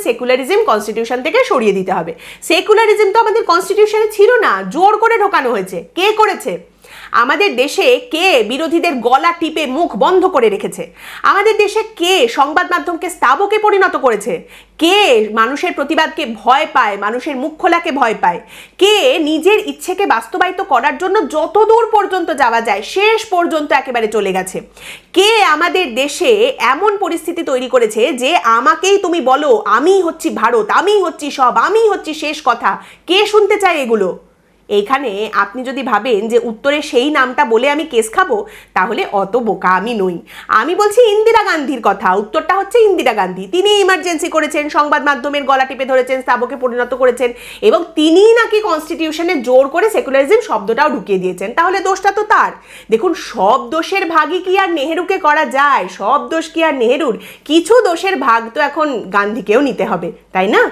Secularism constitution থেকে সরিয়ে দিতে হবে। সেকুলারিজম তো আমাদের কনস্টিটিউশনে ছিল না, জোর করে ঢোকানো হয়েছে। কে করেছে? আমাদের দেশে কে বিরোধীদের গলা টিপে মুখ বন্ধ করে রেখেছে? আমাদের দেশে কে সংবাদ মাধ্যমকে স্তাবকে পরিণত করেছে? কে মানুষের প্রতিবাদকে ভয় পায়, মানুষের মুখ খোলাকে ভয় পায়? কে নিজের ইচ্ছেকে বাস্তবায়িত করার জন্য যত দূর পর্যন্ত যাওয়া যায় শেষ পর্যন্ত একেবারে চলে গেছে? কে আমাদের দেশে এমন পরিস্থিতি তৈরি করেছে যে আমাকেই তুমি বলো, আমিই হচ্ছি ভারত, আমিই হচ্ছি সব, আমিই হচ্ছি শেষ কথা? কে শুনতে চায় এগুলো? এইখানে আপনি যদি ভাবেন যে উত্তরে সেই নামটা বলে আমি কেস খাবো, তাহলে অত বোকা আমি নই। আমি বলছি ইন্দিরা গান্ধীর কথা। উত্তরটা হচ্ছে ইন্দিরা গান্ধী। তিনি ইমার্জেন্সি করেছেন, সংবাদ মাধ্যমের গলা টিপে ধরেছেন, স্তাবকে পরিণত করেছেন, এবং তিনিই নাকি কনস্টিটিউশনে জোর করে সেকুলারিজম শব্দটাও ঢুকিয়ে দিয়েছেন। তাহলে দোষটা তো তার। দেখুন, সব দোষের ভাগই কি আর নেহেরুকে করা যায়? সব দোষ কি আর নেহেরুর? কিছু দোষের ভাগ তো এখন গান্ধীকেও নিতে হবে, তাই না?